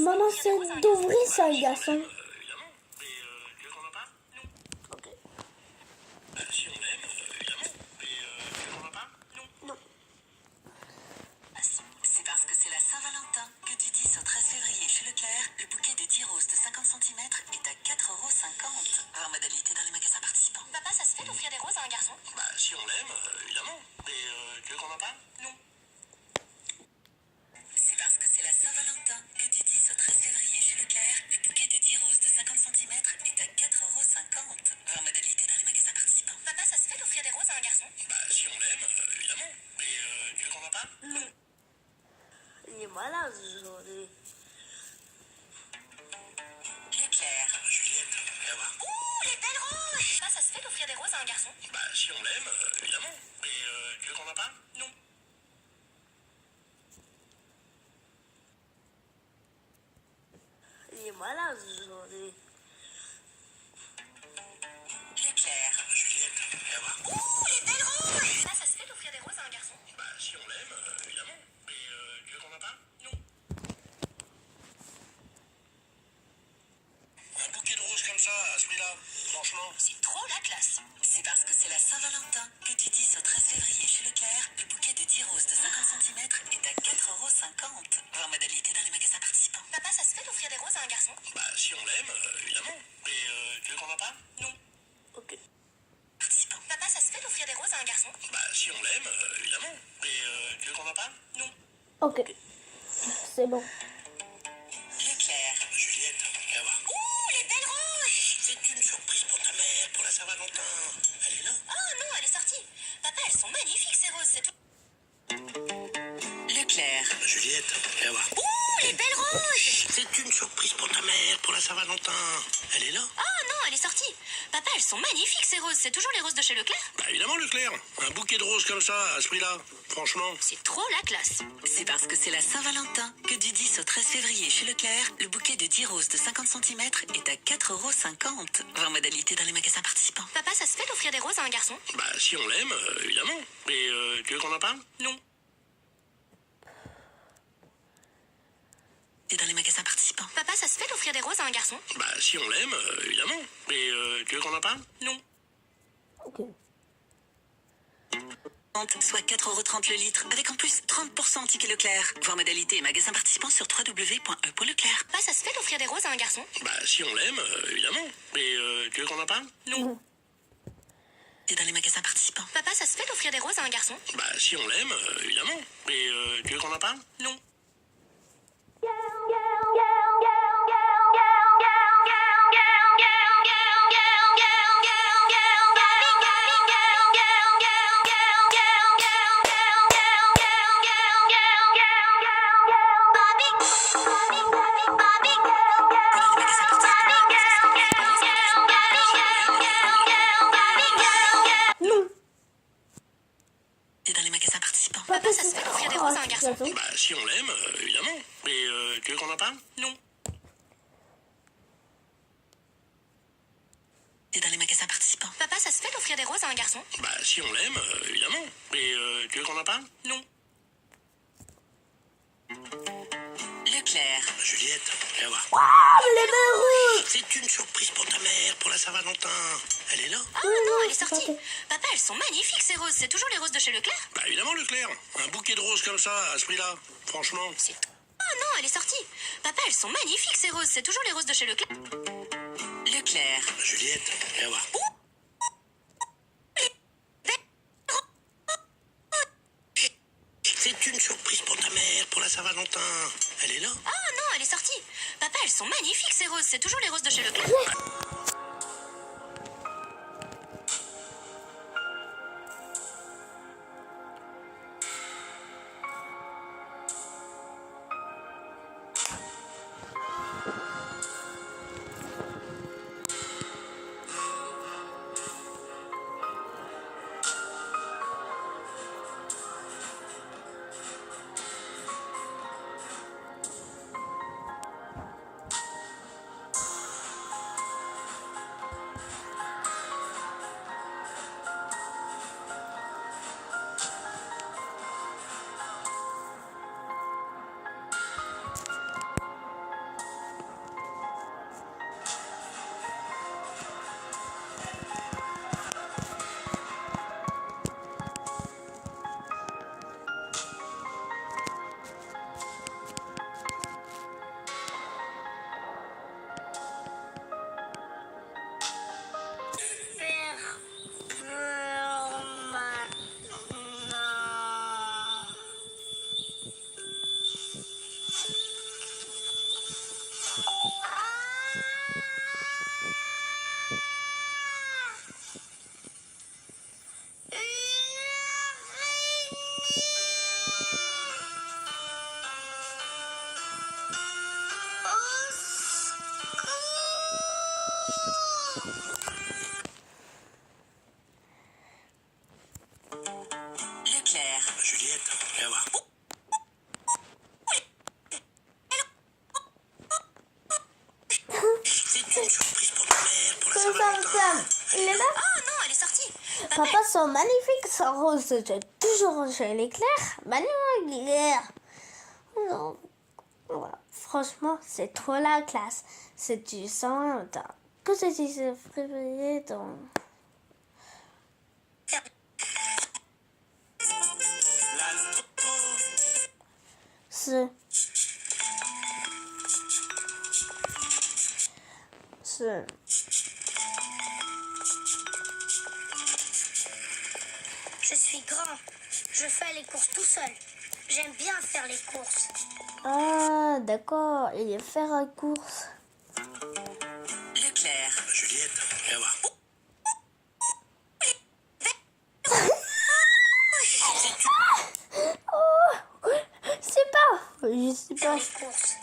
Maman, c'est d'ouvrir ça, garçon. Évidemment. Mais tu veux qu'on en parle? Non. Ok. Si on l'aime, évidemment. Mais tu veux qu'on en parle? Non. Non. C'est parce que c'est la Saint-Valentin que du 10 au 13 février chez Leclerc, le bouquet de 10 roses de 50 cm est à 4,50 €. Voir modalité dans les magasins participants. Papa, ça se fait d'offrir des roses à un garçon? Bah, si on l'aime, évidemment. Mais tu veux qu'on en parle? Non. C'est parce que c'est la Saint-Valentin que du 10 au 13 février chez Leclerc, le bouquet de 10 roses de 50 cm est à 4,50 €. Voir modalité dans les magasins participants. Papa, ça se fait d'offrir des roses à un garçon? Bah, si on l'aime, évidemment. Mais tu veux qu'on en parle? Non. Il est malade aujourd'hui. Leclerc. Juliette, viens voir. Ouh, les belles roses! Papa, ça se fait d'offrir des roses à un garçon? Bah, si on l'aime, évidemment. Mais tu veux qu'on en parle? Non. Il est malade aujourd'hui. Leclerc. Juliette, viens voir. Ouh, les belles roses! Papa, ça se fait d'offrir des roses à un garçon? Bah, si on l'aime, évidemment. Mais tu veux qu'on en parle? Non. Un bouquet de roses comme ça, à ce prix-là, franchement. C'est trop la classe. C'est parce que c'est la Saint-Valentin que du 10 au 13 février chez Leclerc, le bouquet de 10 roses de 50 cm est à 4,50 €. Voir modalité dans les magasins participants. Papa, ça se fait d'offrir des roses à un garçon? Bah, si on l'aime, évidemment. Mais tu veux qu'on en parle? Non. Ok. Participants. Papa, ça se fait d'offrir des roses à un garçon? Bah, si on l'aime, évidemment. Mais tu veux qu'on en parle? Non. Ok. C'est bon. Leclerc. Juliette, viens voir. Ouh, les belles roses! C'est une surprise pour ta mère, pour la Saint-Valentin. Elle est là? Oh non, elle est sortie. Papa, elles sont magnifiques ces roses, c'est tout. Leclerc. Juliette, viens voir. Ouh, les belles roses! C'est une surprise pour ta mère, pour la Saint-Valentin. Elle est là? Oh non, elle est sortie. Papa, elles sont magnifiques ces roses, c'est toujours les roses de chez Leclerc? Bah, évidemment, Leclerc. Un bouquet de roses comme ça, à ce prix-là, franchement. C'est trop la classe. C'est parce que c'est la Saint-Valentin que du 10 au 13 février chez Leclerc, le bouquet de 10 roses de 50 cm est à 4,50 €. Voir modalité dans les magasins participants. Papa, ça se fait d'offrir des roses à un garçon? Bah, si on l'aime, évidemment. Mais tu veux qu'on en parle? Non. Et dans les magasins participants. Papa, ça se fait d'offrir des roses à un garçon? Bah, si on l'aime, évidemment. Mais tu veux qu'on en parle? Non. Ok. Soit 4,30 € le litre, avec en plus 30% en ticket Leclerc. Voir modalité et magasins participants sur www.e.leclerc. Papa, ça se fait d'offrir des roses à un garçon? Bah, si on l'aime, évidemment. Mais tu veux qu'on en parle? Non. Et dans les magasins participants. Papa, ça se fait d'offrir des roses à un garçon? Bah, si on l'aime, évidemment. Mais tu veux qu'on en parle? Non. Non. Et dans les magasins participants. Papa, ça se fait d'offrir des roses à un garçon? Bah, si on l'aime, évidemment. Mais tu veux qu'on en parle? Non. Et dans les magasins participants. Papa, ça se fait d'offrir des roses à un garçon? Bah, si on l'aime, évidemment. Mais tu veux qu'on en parle? Non. Leclerc. Juliette, viens voir. Ah, les belles roses! C'est une surprise pour ta mère, pour la Saint-Valentin. Elle est là? Oh non, elle est c'est sortie. pas fait. Papa, elles sont magnifiques ces roses, c'est toujours les roses de chez Leclerc? Bah, évidemment, Leclerc. Un bouquet de roses comme ça, à ce prix-là, franchement. C'est... Oh non, elle est sortie. Papa, elles sont magnifiques ces roses, c'est toujours les roses de chez Leclerc? Leclerc. Juliette, viens voir. C'est une surprise pour ta mère, pour la Saint-Valentin. Elle est là? Oh non, elle est sortie. Papa, elles sont magnifiques ces roses, c'est toujours les roses de chez Leclerc? Papa, sont magnifiques, ces roses. J'ai toujours chez l'éclair. Magnifique. Non. Voilà. Franchement, c'est trop la classe. C'est du Saint-Valentin. Que c'est du février dans... Ce... Je suis grand. Je fais les courses tout seul. J'aime bien faire les courses. Ah, d'accord. Il est faire la course. Leclerc. Juliette, viens voir. Oh, c'est pas. Je sais Faire pas. les courses.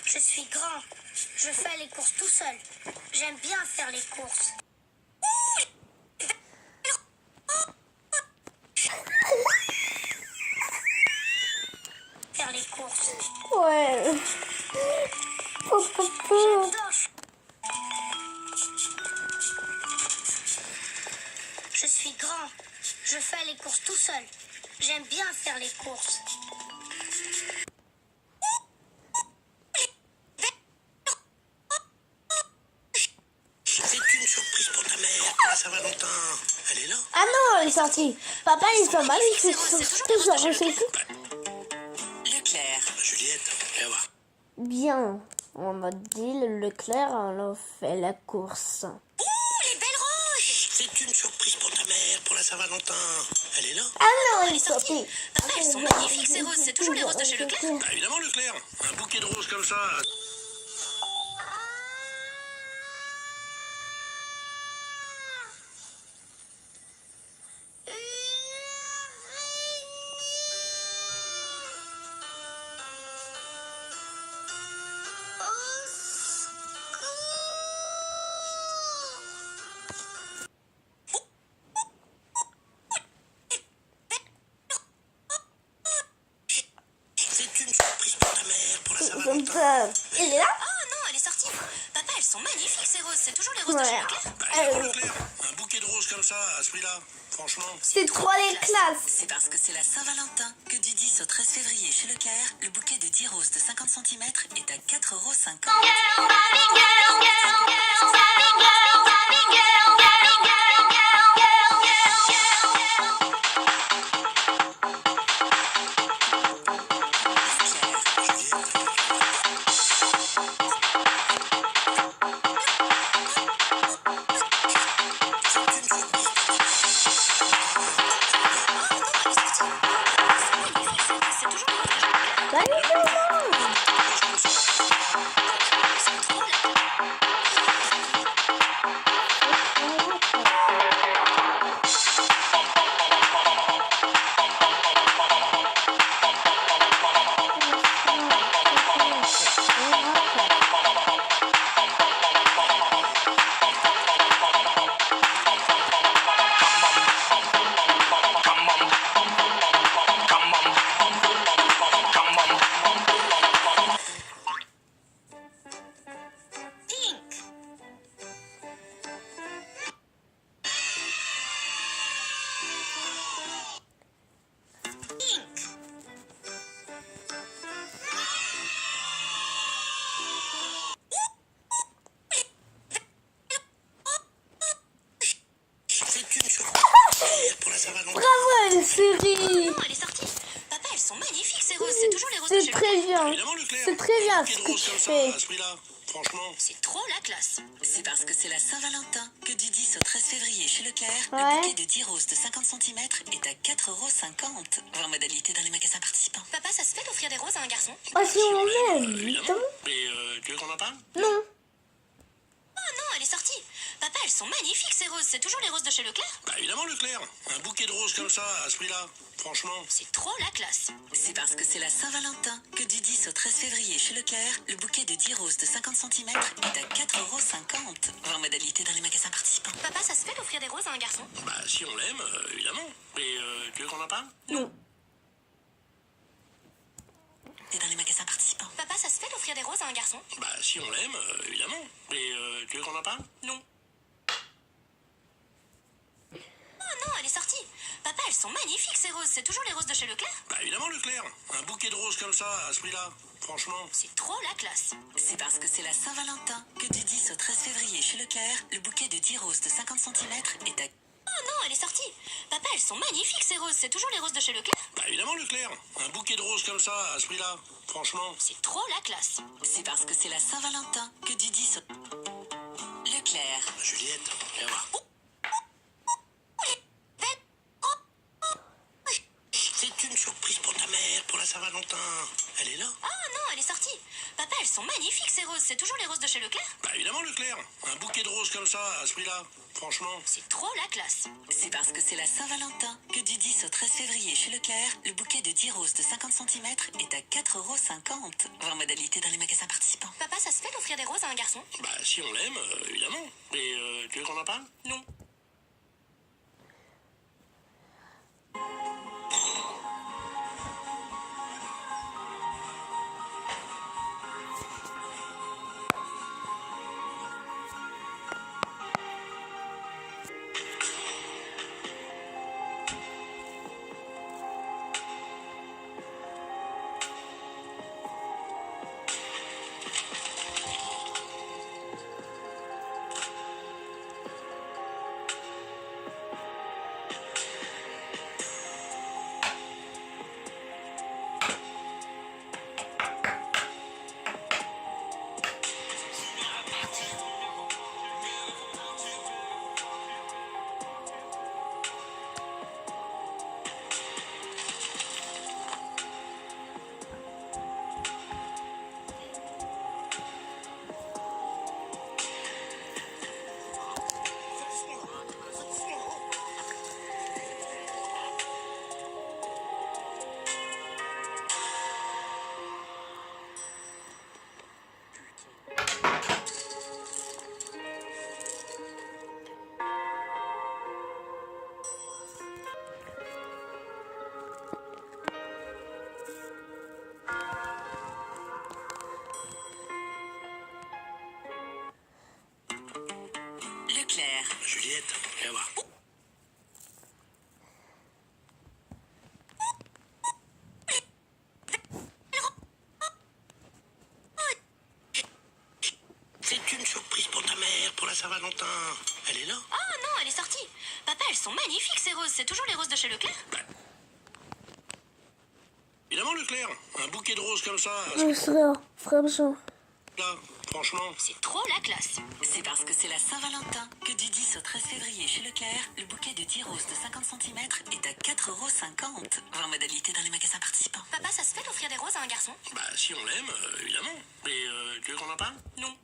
Je suis grand. Je fais les courses tout seul. J'aime bien faire les courses. Faire les courses. Ouais. J'adore. Je suis grand. Je fais les courses tout seul. J'aime bien faire les courses. C'est une surprise pour ta mère, pour la Saint-Valentin. Elle est là. Ah non, elle est sortie. Papa, ils sont magnifiques. Ils sont toujours chez Leclerc. Juliette, viens voir. Bien. On m'a dit le Leclerc, on a fait la course. Les belles roses. C'est une surprise pour ta mère, pour la Saint-Valentin. Elle est là. Ah non, elle Elle est est sortie. sortie. Papa, elles sont magnifiques ces roses. C'est toujours les roses de chez Leclerc. Bah, évidemment, Leclerc. Un bouquet de roses comme ça. C'est une surprise pour ta mère, pour la Comme Saint-Valentin. ça. Il est là? Oh non, elle est sortie. Papa, elles sont magnifiques ces roses. C'est toujours les roses de chez Ouais. Leclerc. Bah, évidemment, Leclerc. Un bouquet de roses comme ça, à ce prix-là. Franchement. C'est trop les classes. C'est parce que c'est la Saint-Valentin que du 10 au 13 février chez Leclerc, le bouquet de 10 roses de 50 cm est à 4,50 €. Série. Non, elle est sortie. Papa, elles sont magnifiques ces roses. C'est toujours les roses de C'est chez très Leclerc. bien. Évidemment, Leclerc. C'est très bien Un ce bouquet de que roses tu comme ça, fais. à ce prix-là. Franchement. C'est trop la classe. C'est parce que c'est la Saint-Valentin que du 10 au 13 février chez Leclerc, Ouais. le bouquet de 10 roses de 50 cm est à 4,50 €. Voir modalité dans les magasins participants. Papa, ça se fait d'offrir des roses à un garçon? Oh, si on l'aime, Évidemment. évidemment. Mais tu veux qu'on en parle? Non. Oh non, elle est sortie. Papa, elles sont magnifiques ces roses. C'est toujours les roses de chez Leclerc. Bah évidemment, Leclerc. Un bouquet de roses comme ça, à ce prix-là. Franchement. C'est trop la classe. C'est parce que c'est la Saint-Valentin que du 10 au 13 février chez Leclerc, le bouquet de 10 roses de 50 cm est à 4,50 €. Voir modalité dans les magasins participants. Papa, ça se fait d'offrir des roses à un garçon? Bah si on l'aime, évidemment. Mais tu veux qu'on en parle? Non. Et dans les magasins participants. Papa, ça se fait d'offrir des roses à un un garçon? Bah, si on l'aime, évidemment. Et tu veux qu'on en parle? Non. Oh non, elle est sortie. Papa, elles sont magnifiques ces roses. C'est toujours les roses de chez Leclerc? Bah, évidemment, Leclerc. Un bouquet de roses comme ça, à ce prix-là. Franchement. C'est trop la classe. C'est parce que c'est la Saint-Valentin que du 10 au 13 février chez Leclerc, le bouquet de 10 roses de 50 cm est à... Oh non, elle est sortie. Papa, elles sont magnifiques ces roses. C'est toujours les roses de chez Leclerc? Bah, évidemment, Leclerc. Un bouquet de roses comme ça, à ce prix-là. Franchement. C'est trop la classe. C'est parce que c'est la Saint-Valentin que du 10 au... Leclerc. Juliette, viens voir. C'est une surprise pour ta mère, pour la Saint-Valentin. Elle est là? Oh non, elle est sortie. Papa, elles sont magnifiques ces roses. C'est toujours les roses de chez Leclerc? Bah, évidemment, Leclerc. Un bouquet de roses comme ça, à ce prix-là. Franchement. C'est trop la classe. C'est parce que c'est la Saint-Valentin que du 10 au 13 février chez Leclerc, le bouquet de 10 roses de 50 cm est à 4,50 €. Voir modalité dans les magasins participants. Papa, ça se fait d'offrir des roses à un garçon? Bah, si on l'aime, évidemment. Et tu veux qu'on en parle? Non. Leclerc. Juliette, viens voir. C'est une surprise pour ta mère, pour la Saint-Valentin. Elle est là? Oh non, elle est sortie. Papa, elles sont magnifiques ces roses. C'est toujours les roses de chez Leclerc? Évidemment, Leclerc. Un bouquet de roses comme ça, à Je ce serai franchement. prix-là. Franchement. C'est trop la classe. C'est parce que c'est la Saint-Valentin que du 10 au 13 février chez Leclerc, le bouquet de 10 roses de 50 cm est à 4,50 €. Voir modalité dans les magasins participants. Papa, ça se fait d'offrir des roses à un garçon? Bah, si on l'aime, évidemment. Et tu veux qu'on en parle? Non.